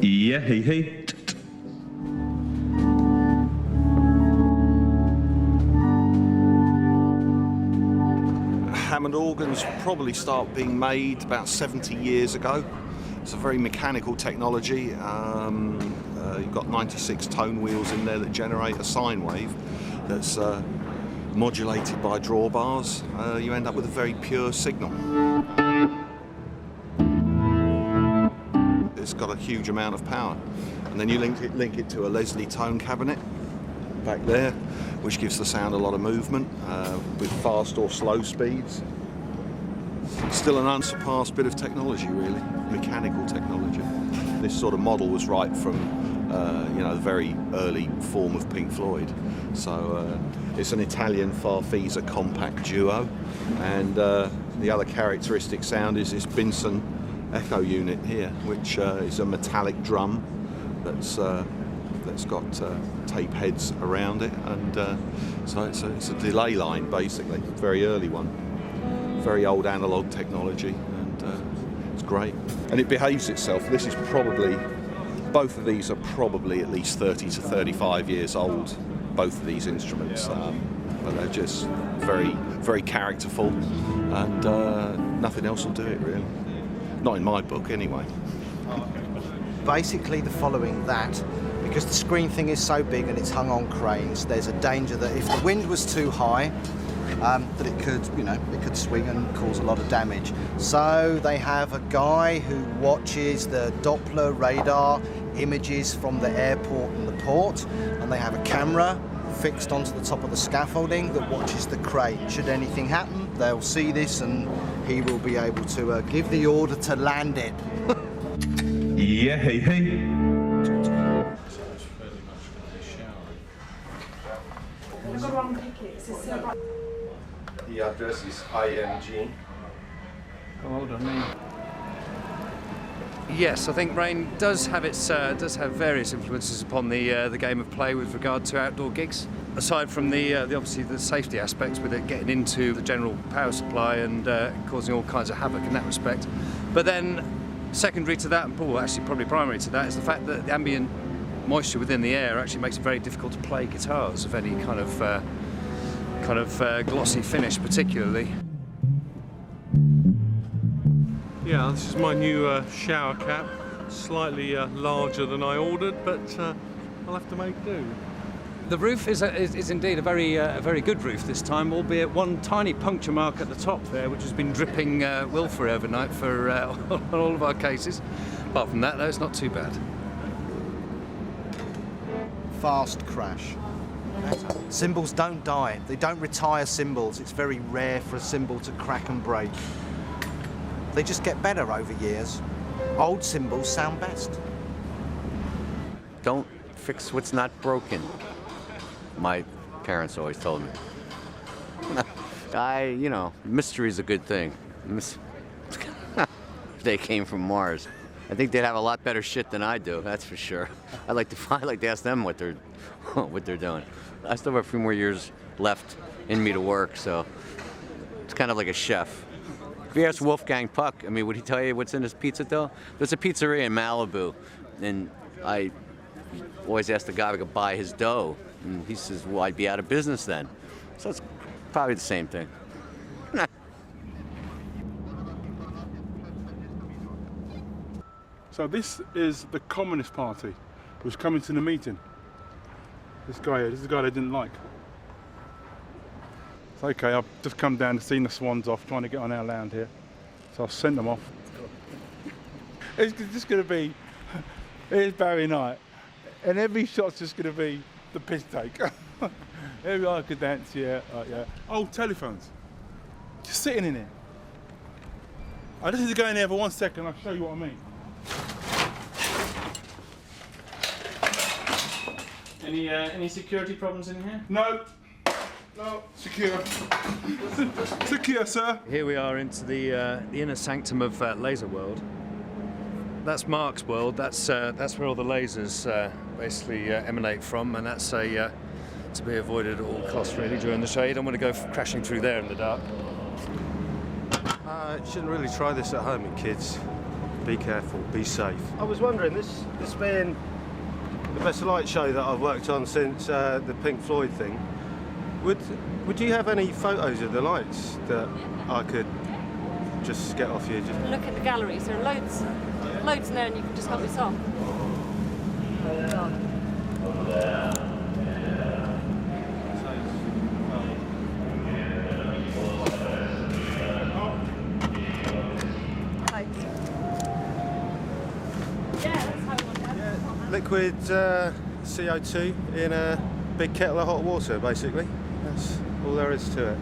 Yeah, hey. Hammond organs probably start being made about 70 years ago. It's a very mechanical technology. You've got 96 tone wheels in there that generate a sine wave that's modulated by drawbars. You end up with a very pure signal. It's got a huge amount of power. And then you link it to a Leslie tone cabinet back there, which gives the sound a lot of movement with fast or slow speeds. Still an unsurpassed bit of technology, really, mechanical technology. This sort of model was right from the very early form of Pink Floyd. So it's an Italian Farfisa compact duo, and the other characteristic sound is this Binson echo unit here, which is a metallic drum that's got tape heads around it, and so it's a delay line, basically, very early one. Very old analog technology, and it's great. And it behaves itself. This is probably, both of these are probably at least 30 to 35 years old, both of these instruments. But they're just very, very characterful, and nothing else will do it, really. Not in my book, anyway. Basically, the following that, because the screen thing is so big and it's hung on cranes, there's a danger that if the wind was too high, that it could swing and cause a lot of damage. So they have a guy who watches the Doppler radar images from the airport and the port, and they have a camera fixed onto the top of the scaffolding that watches the crane. Should anything happen, they'll see this and he will be able to give the order to land it. Yeah, hey. The address is IMG. Hold on me. Yes, I think rain does have various influences upon the game of play with regard to outdoor gigs. Aside from the obviously the safety aspects with it getting into the general power supply and causing all kinds of havoc in that respect, but then secondary to that, and probably primary to that, is the fact that the ambient moisture within the air actually makes it very difficult to play guitars of any kind of glossy finish, particularly. Yeah, this is my new shower cap, slightly larger than I ordered, but I'll have to make do. The roof is indeed a very good roof this time, albeit one tiny puncture mark at the top there, which has been dripping willfully overnight for all of our cases. Apart from that, though, it's not too bad. Fast crash. Cymbals don't die. They don't retire cymbals. It's very rare for a cymbal to crack and break. They just get better over years. Old cymbals sound best. Don't fix what's not broken, my parents always told me. Mystery is a good thing. They came from Mars. I think they'd have a lot better shit than I do, that's for sure. I'd like to ask them what they're doing. I still have a few more years left in me to work, so it's kind of like a chef. If you ask Wolfgang Puck, would he tell you what's in his pizza dough? There's a pizzeria in Malibu, and I always ask the guy if I could buy his dough, and he says, well, I'd be out of business then. So it's probably the same thing. So this is the Communist Party who's coming to the meeting. This is the guy they didn't like. It's okay, I've just come down to see the swans off, trying to get on our land here. So I've sent them off. It's just going to be, here's Barry Knight, and every shot's just going to be the piss take. Every I could dance, yeah. Oh, telephones. Just sitting in here. I just need to go in there for 1 second, I'll show you what I mean. Any security problems in here? No, secure. Secure, sir. Here we are into the inner sanctum of Laser World. That's Mark's world. That's where all the lasers basically emanate from, and that's to be avoided at all costs really during the show. You don't want to go crashing through there in the dark. You shouldn't really try this at home with kids. be careful, be safe. I was wondering, this being the best light show that I've worked on since the Pink Floyd thing, would you have any photos of the lights that I could just get off you? Just Look at the galleries, there are loads in there, and you can just help yourself. liquid CO2 in a big kettle of hot water, basically. That's all there is to it.